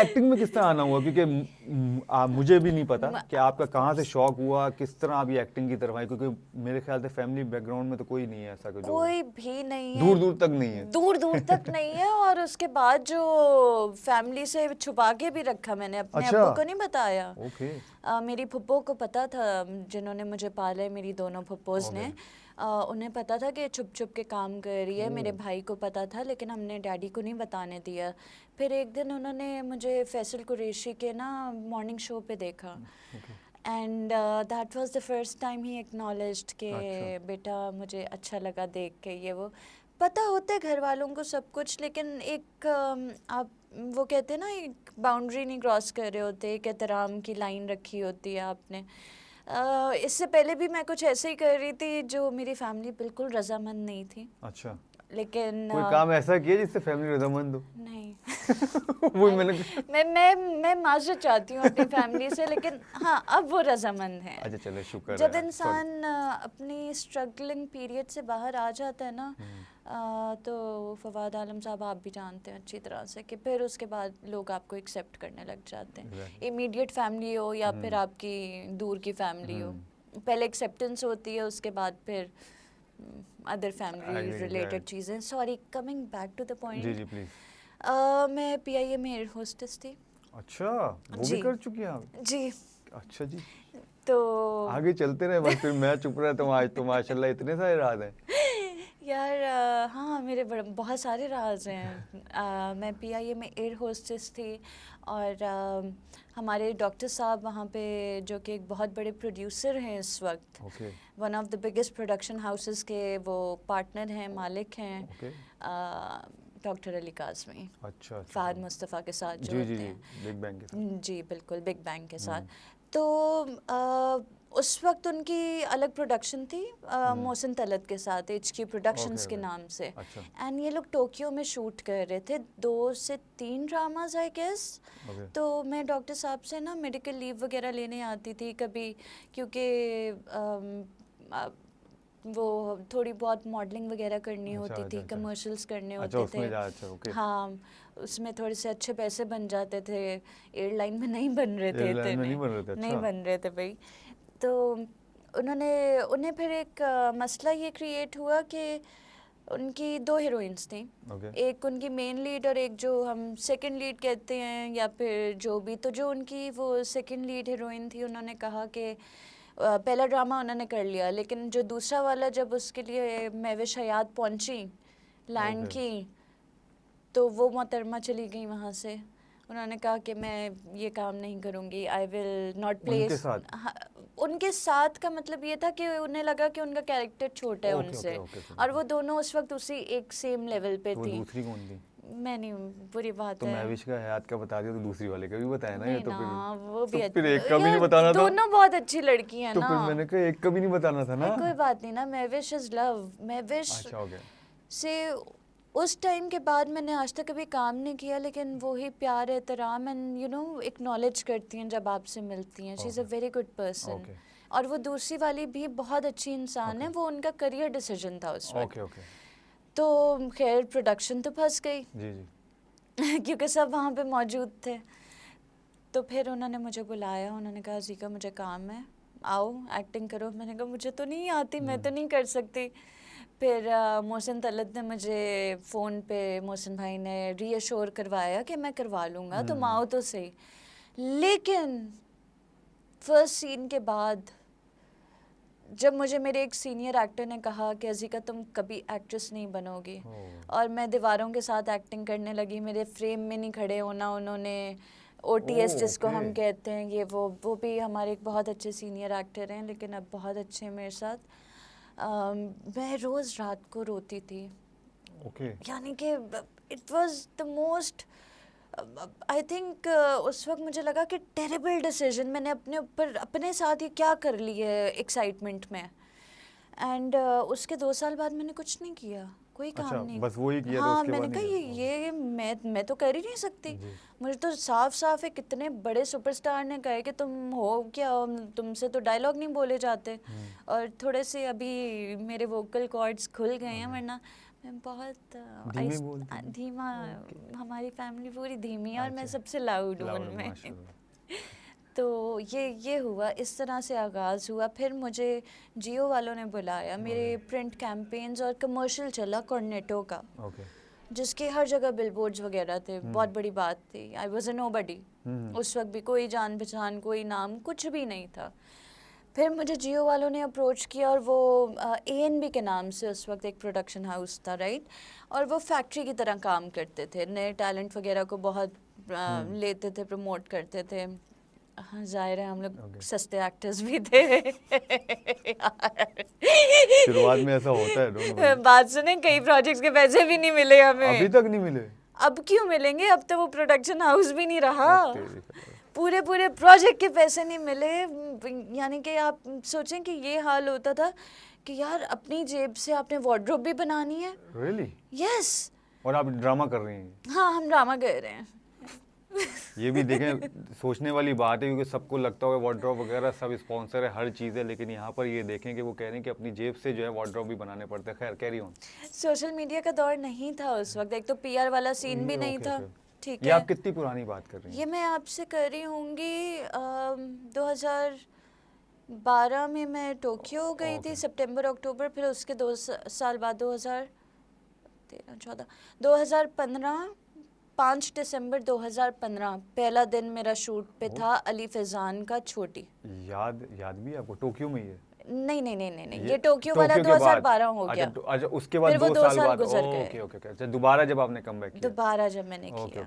Acting में किस तरह आना हुआ, क्योंकि मुझे भी नहीं पता कि आपका कहाँ से शौक हुआ, किस तरह आप ये एक्टिंग की तरफ आए, क्योंकि मेरे ख्याल से फैमिली बैकग्राउंड में तो कोई नहीं है ऐसा, कोई भी नहीं है, दूर दूर तक नहीं है, दूर दूर तक नहीं है। और उसके बाद जो फैमिली से छुपा के भी रखा मैंने, अपने अच्छा। अब्बू को नहीं बताया। ओके। मेरी फुप्पो को पता था, जिन्होंने मुझे पाले, मेरी दोनों फुप्पोज ने, उन्हें पता था कि छुप छुप के काम कर रही है। मेरे भाई को पता था, लेकिन हमने डैडी को नहीं बताने दिया। फिर एक दिन उन्होंने मुझे फैसल कुरैशी के ना मॉर्निंग शो पे देखा, and that was the first time he acknowledged कि बेटा मुझे अच्छा लगा देख के। ये वो पता होता है घर वालों को सब कुछ, लेकिन एक आप वो कहते हैं ना, एक बाउंड्री नहीं क्रॉस कर रहे होते, एक एहतराम की लाइन रखी होती है आपने। इससे पहले भी मैं कुछ ऐसे ही कर रही थी जो मेरी फैमिली बिल्कुल रजामंद नहीं थी। अच्छा। लेकिन कोई काम ऐसा किया जिससे फैमिली रजामंद हो? नहीं। वो मैंने मैं माजरत चाहती हूँ अपनी फैमिली से, लेकिन हाँ अब वो रजामंद है। अच्छा चलो शुक्र है। जब इंसान अपनी स्ट्रगलिंग पीरियड से बाहर आ जाता है ना, तो फवाद आलम साहब आप भी जानते हैं अच्छी तरह से कि फिर उसके बाद लोग आपको एक्सेप्ट करने लग जाते हैं। इमीडिएट फैमिली हो या फिर आपकी दूर की फैमिली हो, पहले एक्सेप्टेंस होती है, उसके बाद फिर अदर फैमिली रिलेटेड चीज़ें। Sorry, coming back to the point. जी जी प्लीज। मैं PIA में एयर होस्टेस थी। अच्छा, वो भी कर चुकी हैं आप? जी। अच्छा जी, तो आगे चलते रहे बस, फिर मैं चुप रहा। तो आज तो माशाल्लाह इतने सारे राज हैं यार। हाँ, मेरे बहुत सारे राज हैं। मैं PIA में एयर होस्टेस थी, और हमारे डॉक्टर साहब वहाँ पे, जो कि एक बहुत बड़े प्रोड्यूसर हैं इस वक्त, one of the biggest production houses के वो पार्टनर हैं, मालिक हैं, डॉक्टर अली काज़मी। अच्छा। फ़हद मुस्तफ़ा के साथ जो होते हैं, बिग बैंग के साथ। जी बिल्कुल, बिग बैंग के साथ। तो उस वक्त उनकी अलग प्रोडक्शन थी मोहसिन तलत के साथ, HQ प्रोडक्शंस के नाम से। एंड ये लोग टोक्यो में शूट कर रहे थे 2 से 3 ड्रामाज आई गेस। तो मैं डॉक्टर साहब से ना मेडिकल लीव वगैरह लेने आती थी कभी, क्योंकि वो थोड़ी बहुत मॉडलिंग वगैरह करनी होती थी, कमर्शियल्स करने होते थे। हाँ, उसमें थोड़े से अच्छे पैसे बन जाते थे, एयरलाइन में नहीं बन रहे थे, नहीं बन रहे थे भाई। तो उन्हें फिर एक मसला ये क्रिएट हुआ कि उनकी 2 हीरोइंस थी, एक उनकी मेन लीड और एक जो हम सेकंड लीड कहते हैं या फिर जो भी। तो जो उनकी वो सेकंड लीड हीरोइन थी, उन्होंने कहा कि पहला ड्रामा उन्होंने कर लिया, लेकिन जो दूसरा वाला जब उसके लिए महविश हयात पहुंची, लैंड की, तो वो मोहतरमा चली गई वहाँ से। उन्होंने कहा कि मैं ये काम नहीं करूँगी, आई विल नॉट प्ले उनके साथ का मतलब ये था कि उन्हें लगा कि उनका कैरेक्टर छोटा है उनसे, और वो दोनों उस वक्त उसी एक सेम लेवल पे थी। दूसरी कौन थी? मैं नहीं, बुरी बात तो है। महविश का हयात का बता दिया, तो दूसरी वाले का भी बताया ना। ये तो वो भी फिर एक का भी नहीं बताना था। दोनों बहुत अच्छी लड़की है ना। तो फिर मैंने कहा एक का भी नहीं बताना था ना। कोई बात नहीं ना, महविश इज लव। महविश से उस टाइम के बाद मैंने आज तक कभी काम नहीं किया, लेकिन वो ही प्यार, एहतराम एंड यू नो एक्नॉलेज करती हैं जब आपसे मिलती हैं। She is a very good person. और वो दूसरी वाली भी बहुत अच्छी इंसान है, वो उनका करियर डिसीजन था उस वक्त। तो खैर प्रोडक्शन तो फंस गई क्योंकि सब वहाँ पे मौजूद थे। तो फिर उन्होंने मुझे बुलाया, उन्होंने कहा ज़ीका मुझे काम है, आओ एक्टिंग करो। मैंने कहा मुझे तो नहीं आती, मैं तो नहीं कर सकती। फिर मोहसिन तलत ने मुझे फ़ोन पे, मोहसिन भाई ने रीअश्योर करवाया कि मैं करवा लूँगा, तुम आओ तो सही। लेकिन फर्स्ट सीन के बाद जब मुझे मेरे एक सीनियर एक्टर ने कहा कि अज़ीका तुम कभी एक्ट्रेस नहीं बनोगी, और मैं दीवारों के साथ एक्टिंग करने लगी, मेरे फ्रेम में नहीं खड़े होना उन्होंने, OTS जिसको हम कहते हैं, ये वो भी हमारे एक बहुत अच्छे सीनियर एक्टर हैं, लेकिन अब बहुत अच्छे हैं मेरे साथ। मैं रोज़ रात को रोती थी। यानी कि it was the most, I think उस वक्त मुझे लगा कि टेरिबल डिसीजन मैंने अपने ऊपर, अपने साथ ये क्या कर ली है एक्साइटमेंट में। एंड उसके 2 साल बाद मैंने कुछ नहीं किया, कोई काम नहीं, बस वही किया। हाँ, मैंने कहा ये मैं तो कर ही नहीं सकती। मुझे तो साफ साफ है, कितने बड़े सुपरस्टार ने कहे कि तुम हो क्या, तुमसे तो डायलॉग नहीं बोले जाते। और थोड़े से अभी मेरे वोकल कॉर्ड्स खुल गए हैं, वरना मैं बहुत धीमे बोलती हैं? धीमा, हमारी फैमिली पूरी धीमी है और मैं सबसे लाउड हूँ उनमें। माशाल्लाह। तो ये हुआ, इस तरह से आगाज़ हुआ। फिर मुझे जियो वालों ने बुलाया, मेरे प्रिंट कैंपेन्स और कमर्शियल चला कॉर्नेटो का, ओके। जिसके हर जगह बिलबोर्ड्स वगैरह थे, बहुत बड़ी बात थी। आई वॉज अ नोबडी, उस वक्त भी कोई जान पहचान, कोई नाम, कुछ भी नहीं था। फिर मुझे जियो वालों ने अप्रोच किया और वो ANB के नाम से उस वक्त एक प्रोडक्शन हाउस था, राइट, और वो फैक्ट्री की तरह काम करते थे, नए टैलेंट वगैरह को बहुत लेते थे, प्रमोट करते थे। हाँ, जाहिर है हम लोग सस्ते एक्टर्स भी थे। शुरुआत में ऐसा होता है, don't worry। बात सुने, कई प्रोजेक्ट्स के पैसे भी नहीं मिले हमें। अभी तक नहीं मिले? अब क्यों मिलेंगे, अब तो वो प्रोडक्शन हाउस भी नहीं रहा। तेरी। पूरे प्रोजेक्ट के पैसे नहीं मिले। यानी कि आप सोचें कि ये हाल होता था कि यार अपनी जेब से आपने वार्डरोब भी बनानी है। Really? यस। और आप ड्रामा कर रही हैं? हाँ, हम ड्रामा कर रहे हैं। ये भी देखें, सोचने वाली बात है, क्योंकि सबको लगता होगा वार्डरोब वगैरह सब स्पॉन्सर है, हर चीज़ है, लेकिन यहाँ पर ये देखें कि वो कह रहे हैं कि अपनी जेब से जो है वार्डरोब भी बनाने पड़ते हैं। खैर, कैरी ऑन। सोशल मीडिया का दौर नहीं था उस वक्त, एक तो PR वाला सीन भी नहीं था। ठीक है, ये आप कितनी पुरानी बात कर रही हैं? ये मैं आपसे कर रही होंगी 2012 में मैं टोक्यो गई थी, सितंबर अक्टूबर। फिर उसके 2 साल बाद 2015 5 दिसंबर 2015 पहला दिन मेरा शूट पे था अली फैजान का छोटी। याद भी है आपको? टोक्यो में ही है? नहीं, ये टोक्यो वाला 2012 हो गया। अच्छा, उसके बाद फिर वो 2 2 साल साल बाद। गुजर गए। ओके। अच्छा, दोबारा जब आपने कमबैक किया? दोबारा जब मैंने किया। ओके।